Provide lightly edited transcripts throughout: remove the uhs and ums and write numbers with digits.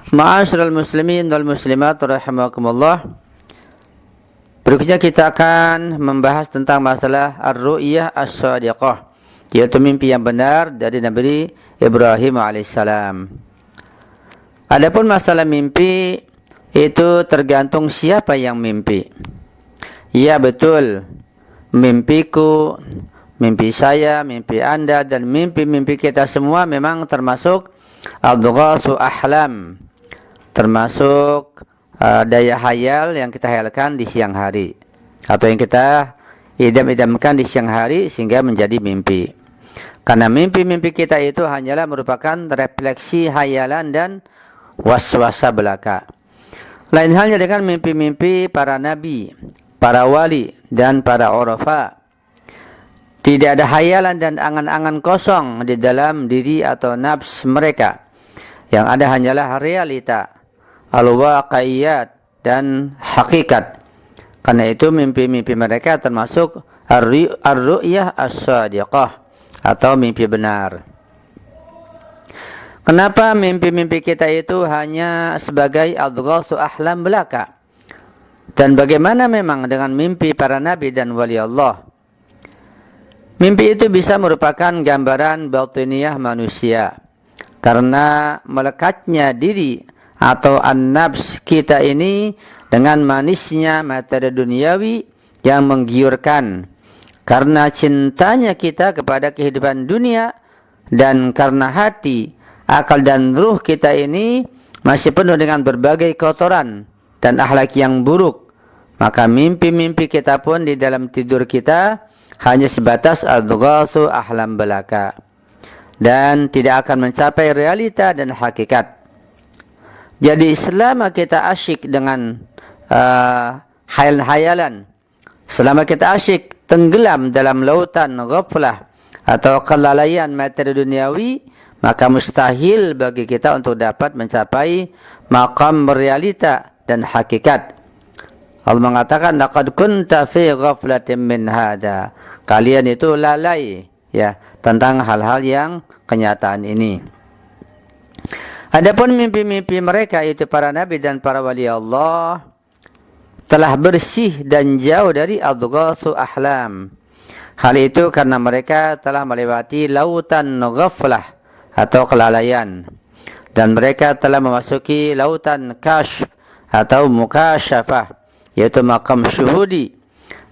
Ma'asyiral muslimin wal muslimat rahimakumullah. Berikutnya kita akan membahas tentang masalah ar-ru'yah as-shadiqah, yaitu mimpi yang benar dari Nabi Ibrahim alaihissalam. Adapun masalah mimpi itu tergantung siapa yang mimpi. Ya betul, mimpiku, mimpi saya, mimpi Anda, dan mimpi-mimpi kita semua memang termasuk adghasu ahlam, termasuk daya hayal yang kita hayalkan di siang hari, atau yang kita idam-idamkan di siang hari sehingga menjadi mimpi. Karena mimpi-mimpi kita itu hanyalah merupakan refleksi hayalan dan waswasa belaka. Lain halnya dengan mimpi-mimpi para nabi, para wali, dan para urafa. Tidak ada hayalan dan angan-angan kosong di dalam diri atau nafs mereka. Yang ada hanyalah realita, al-waqi'iyat, dan hakikat. Karena itu mimpi-mimpi mereka termasuk ar-ru'yah as-shadiqah, atau mimpi benar. Kenapa mimpi-mimpi kita itu hanya sebagai adghasu ahlam belaka? Dan bagaimana memang dengan mimpi para nabi dan wali Allah? Mimpi itu bisa merupakan gambaran batiniyah manusia, karena melekatnya diri atau an-nafs kita ini dengan manisnya materi duniawi yang menggiurkan, karena cintanya kita kepada kehidupan dunia, dan karena hati, akal dan ruh kita ini masih penuh dengan berbagai kotoran dan akhlak yang buruk. Maka mimpi-mimpi kita pun di dalam tidur kita hanya sebatas adghasu ahlam belaka, dan tidak akan mencapai realita dan hakikat. Jadi selama kita asyik dengan hayal-hayalan, selama kita asyik tenggelam dalam lautan ghaflah atau kelalaian materi duniawi, maka mustahil bagi kita untuk dapat mencapai maqam realita dan hakikat. Allah mengatakan, laqad kunta fi ghaflatin min hada. Kalian itu lalai ya tentang hal-hal yang kenyataan ini. Adapun mimpi-mimpi mereka, itu para nabi dan para wali Allah, telah bersih dan jauh dari adghasu ahlam. Hal itu karena mereka telah melewati lautan ghaflah atau kelalaian, dan mereka telah memasuki lautan kasyf atau mukasyafah, yaitu maqam syuhudi,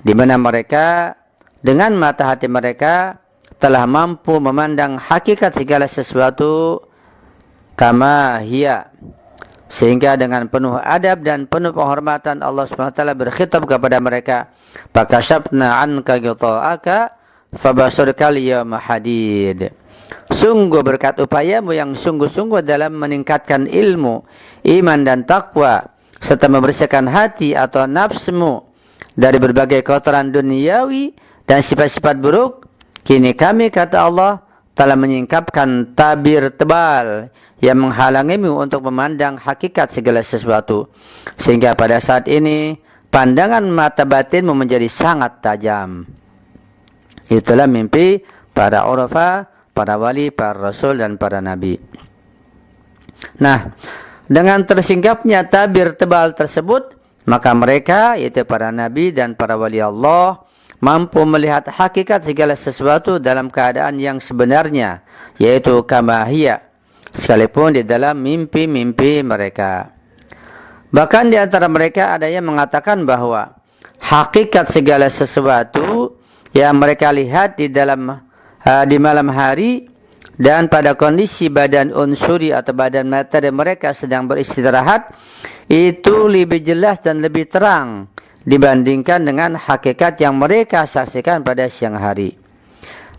di mana mereka dengan mata hati mereka telah mampu memandang hakikat segala sesuatu kama hiya, sehingga dengan penuh adab dan penuh penghormatan Allah SWT berkhitab kepada mereka, fakashafna anka ghita'aka fabasarkal yawma hadid. Sungguh berkat upayamu yang sungguh-sungguh dalam meningkatkan ilmu, iman dan takwa, serta membersihkan hati atau nafsumu dari berbagai kotoran duniawi dan sifat-sifat buruk, kini kami, kata Allah, telah menyingkapkan tabir tebal yang menghalangimu untuk memandang hakikat segala sesuatu, sehingga pada saat ini pandangan mata batinmu menjadi sangat tajam. Itulah mimpi para urafa, para wali, para rasul, dan para nabi. Nah, dengan tersingkapnya tabir tebal tersebut, maka mereka, yaitu para nabi dan para wali Allah, mampu melihat hakikat segala sesuatu dalam keadaan yang sebenarnya, yaitu kama hiya, sekalipun di dalam mimpi-mimpi mereka. Bahkan di antara mereka ada yang mengatakan bahwa hakikat segala sesuatu yang mereka lihat di malam hari dan pada kondisi badan unsuri atau badan materi mereka sedang beristirahat, itu lebih jelas dan lebih terang dibandingkan dengan hakikat yang mereka saksikan pada siang hari.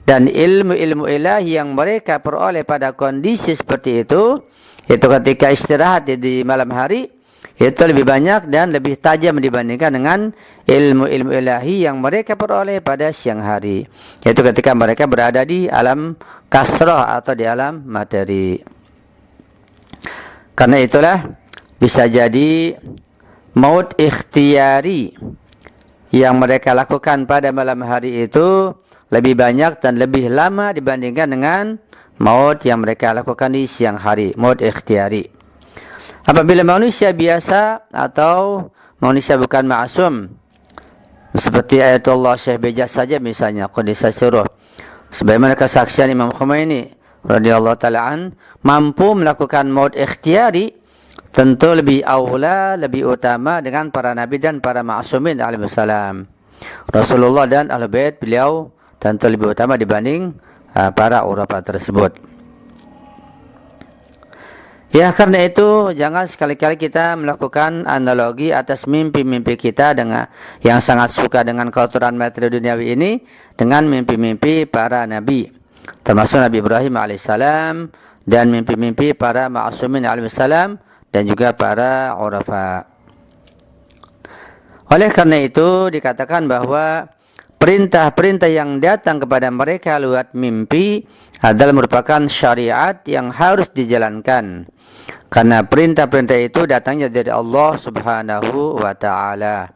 Dan ilmu-ilmu ilahi yang mereka peroleh pada kondisi seperti itu ketika istirahat di malam hari, itu lebih banyak dan lebih tajam dibandingkan dengan ilmu-ilmu ilahi yang mereka peroleh pada siang hari, yaitu ketika mereka berada di alam kasrah atau di alam materi. Karena itulah bisa jadi maut ikhtiyari yang mereka lakukan pada malam hari itu lebih banyak dan lebih lama dibandingkan dengan maut yang mereka lakukan di siang hari, maut ikhtiyari. Apabila manusia biasa atau manusia bukan ma'asum, seperti Ayatullah Syekh Bejaz saja misalnya, Qudisa Sirruh, sebagaimana kesaksian Imam Khomeini radhiyallahu ta'ala an, mampu melakukan maut ikhtiyari, tentu lebih aula, lebih utama dengan para nabi dan para ma'asumin alaihissalam. Rasulullah dan Ahlul Bait beliau tentu lebih utama dibanding para uraba tersebut. Ya, karena itu jangan sekali-kali kita melakukan analogi atas mimpi-mimpi kita dengan yang sangat suka dengan kotoran materi duniawi ini dengan mimpi-mimpi para nabi, termasuk Nabi Ibrahim alaihissalam dan mimpi-mimpi para ma'asumin alaihissalam dan juga para urafa. Oleh karena itu dikatakan bahwa perintah-perintah yang datang kepada mereka lewat mimpi adalah merupakan syariat yang harus dijalankan. Karena perintah-perintah itu datangnya dari Allah Subhanahu wa ta'ala.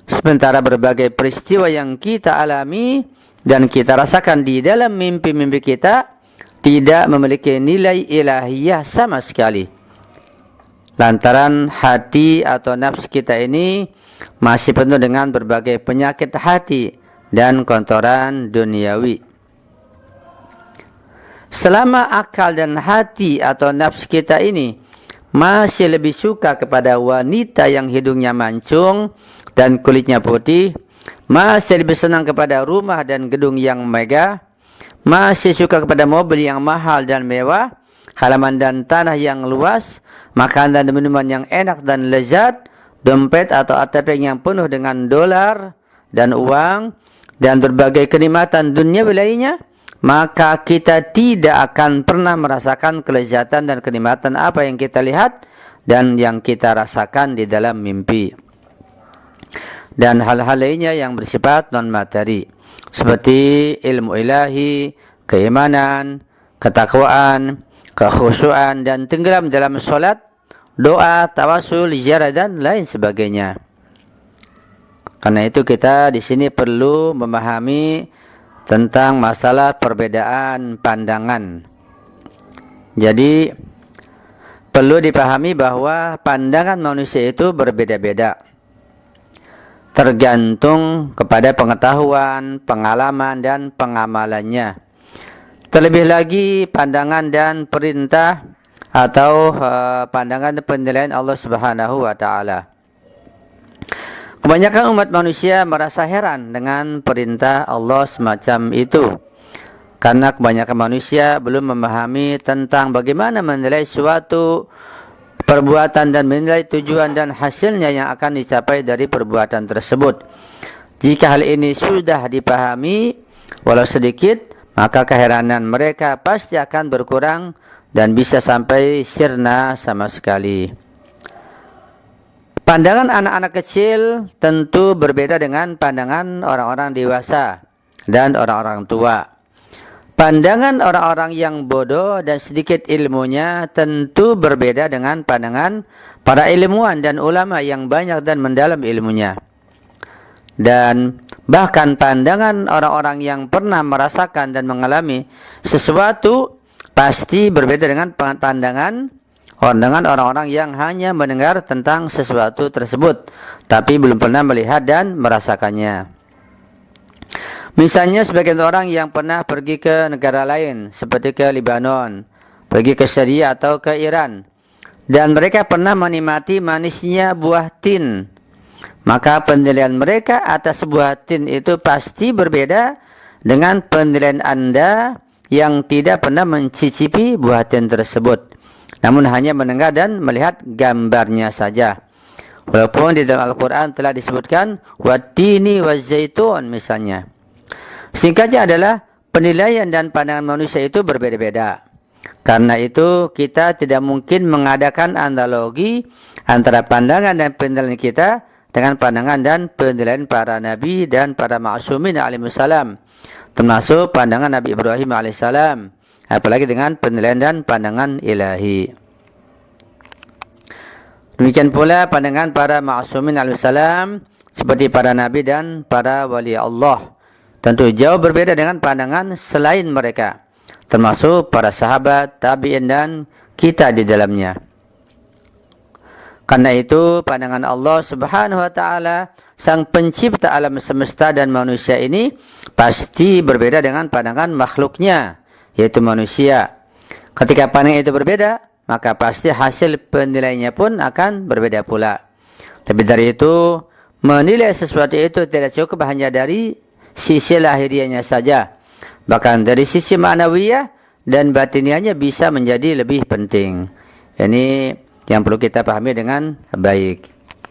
Sementara berbagai peristiwa yang kita alami dan kita rasakan di dalam mimpi-mimpi kita tidak memiliki nilai ilahiyah sama sekali. Lantaran hati atau nafsu kita ini masih penuh dengan berbagai penyakit hati dan kotoran duniawi. Selama akal dan hati atau nafsu kita ini masih lebih suka kepada wanita yang hidungnya mancung dan kulitnya putih, masih lebih senang kepada rumah dan gedung yang megah, masih suka kepada mobil yang mahal dan mewah, halaman dan tanah yang luas, makanan dan minuman yang enak dan lezat, dompet atau ATP yang penuh dengan dolar dan uang, dan berbagai kenikmatan dunia lainnya, maka kita tidak akan pernah merasakan kelezatan dan kenikmatan apa yang kita lihat dan yang kita rasakan di dalam mimpi. Dan hal-hal lainnya yang bersifat non-materi, seperti ilmu ilahi, keimanan, ketakwaan, kekhusyuan, dan tenggelam dalam sholat, doa, tawasul, ziarah, dan lain sebagainya. Karena itu kita di sini perlu memahami tentang masalah perbedaan pandangan. Jadi perlu dipahami bahwa pandangan manusia itu berbeda-beda, tergantung kepada pengetahuan, pengalaman, dan pengamalannya. Terlebih lagi pandangan dan perintah atau pandangan dan penilaian Allah Subhanahu wa ta'ala. Kebanyakan umat manusia merasa heran dengan perintah Allah semacam itu, karena kebanyakan manusia belum memahami tentang bagaimana menilai suatu perbuatan dan menilai tujuan dan hasilnya yang akan dicapai dari perbuatan tersebut. Jika hal ini sudah dipahami walau sedikit, maka keheranan mereka pasti akan berkurang dan bisa sampai sirna sama sekali. Pandangan anak-anak kecil tentu berbeda dengan pandangan orang-orang dewasa dan orang-orang tua. Pandangan orang-orang yang bodoh dan sedikit ilmunya tentu berbeda dengan pandangan para ilmuwan dan ulama yang banyak dan mendalam ilmunya. Dan bahkan pandangan orang-orang yang pernah merasakan dan mengalami sesuatu pasti berbeda dengan pandangan orang-orang yang hanya mendengar tentang sesuatu tersebut, tapi belum pernah melihat dan merasakannya. Misalnya sebagian orang yang pernah pergi ke negara lain, seperti ke Lebanon, pergi ke Syria atau ke Iran, dan mereka pernah menikmati manisnya buah tin, maka penilaian mereka atas buah tin itu pasti berbeda dengan penilaian Anda yang tidak pernah mencicipi buah tin tersebut, namun hanya mendengar dan melihat gambarnya saja. Walaupun di dalam Al-Quran telah disebutkan wattini wazzaitun misalnya. Singkatnya adalah penilaian dan pandangan manusia itu berbeda-beda. Karena itu kita tidak mungkin mengadakan analogi antara pandangan dan penilaian kita dengan pandangan dan penilaian para nabi dan para ma'sumin alaihissalam, termasuk pandangan Nabi Ibrahim alaihissalam, apalagi dengan penilaian dan pandangan ilahi. Demikian pula pandangan para ma'sumin alaihissalam seperti para nabi dan para wali Allah tentu jauh berbeda dengan pandangan selain mereka, termasuk para sahabat, tabi'in, dan kita di dalamnya. Karena itu pandangan Allah Subhanahu wa taala, sang pencipta alam semesta dan manusia ini pasti berbeda dengan pandangan makhluknya, yaitu manusia. Ketika pandangan itu berbeda, maka pasti hasil penilaiannya pun akan berbeda pula. Lebih dari itu, menilai sesuatu itu tidak cukup hanya dari sisi lahiriahnya saja. Bahkan dari sisi ma'nawiyah dan batiniahnya bisa menjadi lebih penting. Ini yang perlu kita pahami dengan baik.